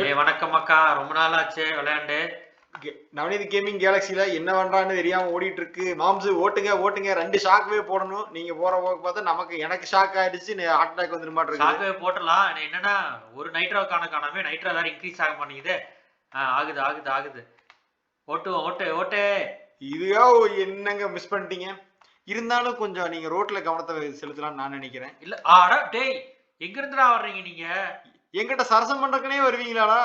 ஏய் வணக்கம் அக்கா, ரொம்ப நாள் ஆச்சு விளையாண்டு. நவநீத் கேமிங் கேலக்சில என்ன பண்றான்னு தெரியாம ஓடிட்டு இருக்கு. மாம்சு ஓட்டுங்க ஓட்டுங்க 2 ஷாக்வே போடணும். நீங்க போற போக்கு பார்த்தா எனக்கு ஷாக் ஆயிடுச்சு. ஹார்ட் அட்டாக் வந்துட மாட்டேங்குது. ஷாக்வே போட்டலாம். என்னன்னா ஒரு நைட்ரோ காணாமே, நைட்ரோ வேற இன்க்ரீஸ் ஆக மாட்டேங்குது. ஆகுது ஆகுது ஆகுது. ஓட்டுவோம் ஓட்டு ஓட்டு. இதுவா என்னங்க மிஸ் பண்ணிட்டீங்க. இருந்தாலும் கொஞ்சம் நீங்க ரோட்ல கவனத்தை செலுத்தலாம்னு நான் நினைக்கிறேன். இல்ல ஆடா டேய், எங்க இருந்துடா வர்றீங்க நீங்க? என்கிட்ட சரசம் பண்றதுக்குனே வருவீங்களாடா?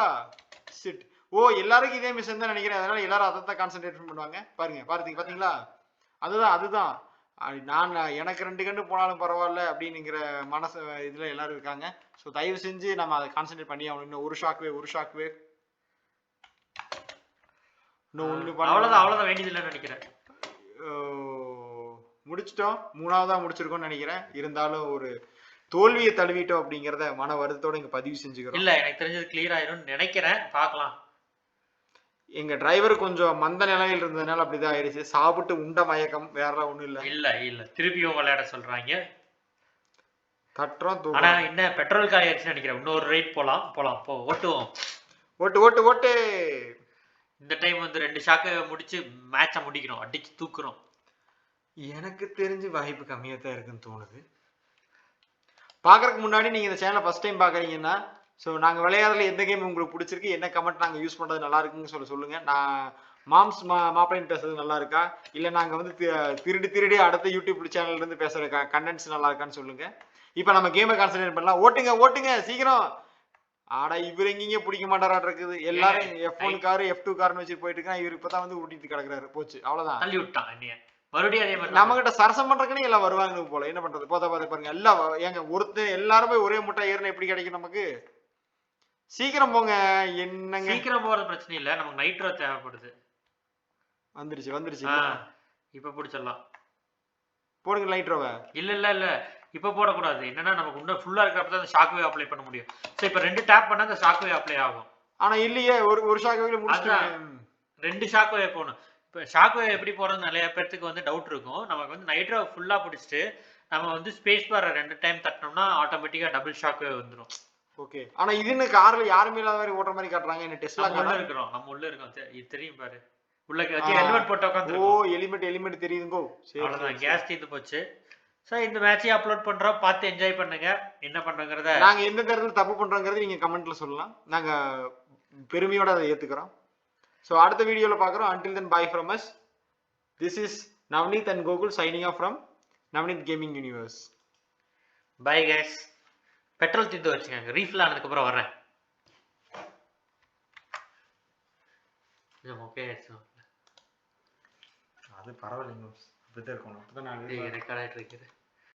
சிட். ஓ எல்லாருக்கும் இதே மிஷன் தான் நினைக்கிறேன். அதனால எல்லாரும் அதை தான் கான்சென்ட்ரேட் பண்ணுவாங்க. பாருங்க பாத்தீங்களா? அதுதான் நான் எனக்கு 2 கண்டு போனாலும் பரவாயில்ல அப்படிங்கிற மனசு இதுல எல்லாரும் இருக்காங்க. ஸோ தயவு செஞ்சு நம்ம அதை கான்சென்ட்ரேட் பண்ணி ஆகணும். இன்னும் ஒரு ஷாக் வேவ் இன்னும் ஒண்ணு அவ்வளவுதான் வேண்டியதில்லைன்னு நினைக்கிறேன். முடிச்சிட்டோம். 3ஆவதா முடிச்சிருக்கோம்னு நினைக்கிறேன். இருந்தாலும் ஒரு தோல்வியை தழுவிட்டோம் அப்படிங்கிறத மன வருத்தத்தோட இங்க பதிவு செஞ்சுக்கிறோம். இல்ல எனக்கு தெரிஞ்சது கிளியர் ஆயிரும்னு நினைக்கிறேன். பார்க்கலாம். எங்க டிரைவர் கொஞ்சம் மந்த நிலையில் இருந்ததுனால அப்படிதான் ஆயிடுச்சு. சாப்பிட்டு உண்ட மயக்கம், வேற ஒண்ணும் இல்ல திருப்பியும் விளையாட சொல்றாங்க. கட்டுறோம். ஆனா என்ன பெட்ரோல் காலியாச்சுன்னு நினைக்கிறேன். இன்னொரு ரைட் போலாம் போ ஓட்டுவோம். ஓட்டு. இந்த டைம் வந்து 2 ஷாக்க முடிச்சு மேட்ச முடிக்கணும். அடிச்சு தூக்குறோம். எனக்கு தெரிஞ்சு வாய்ப்பு கம்மியா தான் இருக்குன்னு தோணுது. பாக்குறதுக்கு முன்னாடி நீங்க இந்த சேனலை ஃபர்ஸ்ட் டைம் பாக்குறீங்கன்னா, ஸோ நாங்கள் விளையாடுறதுல எந்த கேம் உங்களுக்கு பிடிச்சிருக்கு, என்ன கமெண்ட் நாங்கள் யூஸ் பண்ணுறது நல்லா இருக்குன்னு சொல்லுங்க. நான் மாப்பிள்ளைன்னு பேசுறது நல்லா இருக்கா, இல்லை நாங்கள் வந்து திருடி அடுத்த யூடியூப் சேனல்ல இருந்து பேசுகிற கண்டென்ட்ஸ் நல்லா இருக்கான்னு சொல்லுங்க. இப்போ நம்ம கேமை கான்சன்ட்ரேட் பண்ணலாம். ஓட்டுங்க சீக்கிரம். ஆடா இவர் எங்கேயும் பிடிக்க மாட்டாரா இருக்குது. எல்லாரும் F1 காரு F2 கார்னு வச்சுட்டு போயிட்டு இருக்கா. இவர் இப்பதான் வந்து ஊட்டிட்டு கிடக்குறாரு. போச்சு, அவ்வளவுதான். தள்ளி விட்டான் என்னைய. மறுபடியும் அதே மாதிரி நம்ம கிட்ட சரசம் பண்றதுக்குன்னு எல்லாம் வருவாங்க போல. என்ன பண்றது? போதா பாருங்க எல்லாம் ஏங்க எல்லாருமே ஒரே முட்டை ஏறினா எப்படி கிடைக்கும் நமக்கு? சீக்கிரம் போங்க. என்னங்க சீக்கிரம் போறது பிரச்சனை இல்ல, நமக்கு நைட்ரோ தேவைப்படுது. வந்துருச்சு. இப்ப பிடிச்சிடலாம். போடுங்க நைட்ரோவை. இல்ல இப்ப போடக்கூடாது. என்னன்னா நமக்கு இன்னும் ஃபுல்லா இருக்கிறப்ப தான் அந்த ஷாக் வேவ் அப்ளை பண்ண முடியும். சோ இப்ப 2 டேப் பண்ணா அந்த ஷாக் வேவ் அப்ளை ஆகும். ஆனா இல்லையே, ஒரு ஷாக் வேவ்ல முடிச்சிட்டேன். 2 ஷாக் வேவ் போணும். இப்ப ஷாக் வேவ் எப்படி போறது நிறைய பேருக்கு வந்து டவுட் இருக்கும். நமக்கு வந்து நைட்ரோ ஃபுல்லா பிடிச்சிட்டு நம்ம வந்து ஸ்பேஸ் பார் 2 டைம் தட்டினோம்னா ஆட்டோமேட்டிக்கா டபுள் ஷாக் வேவ் வந்துரும். ஓகே. ஆனா இதுன்னு கார்ல யாருமே இல்லாத மாதிரி ஓட்டுற மாதிரி காட்டுறாங்க. என்ன டெஸ்லா கார்ல இருக்கிறோம். நம்ம உள்ள இருக்கோம். இது தெரியும் பாரு. உள்ள ஹெல்மெட் போட்டு உட்கார்ந்திருக்கோம். ஓ எலிமெண்ட் தெரியுதுங்கோ. சரி அவ்வளவுதான். கேஸ் தீந்து போச்சு. சோ இந்த மேட்சை அப்லோட் பண்றோம். பார்த்து என்ஜாய் பண்ணுங்க. என்ன பண்றங்கறத நாங்க எந்த நேரத்துல தப்பு பண்றோங்கறத நீங்க கமெண்ட்ல சொல்லலாம். நாங்க பெருமையோட அதை ஏத்துக்கிறோம். சோ அடுத்த வீடியோல பார்க்கறோம். Until then, bye from us. This is Navneet and Gokul signing off from Navneet Gaming Universe. Bye guys. Petrol தீந்து வச்சுக்கங்க. ரீஃபில் ஆனதுக்கு அப்புறம் வரேன். ஓகே அது பரவாயில்லைங்க. அப்படிதான் இருக்கணும். அப்பதான் நான் ரெக்கார்ட் ஆயிட்டு இருக்குது.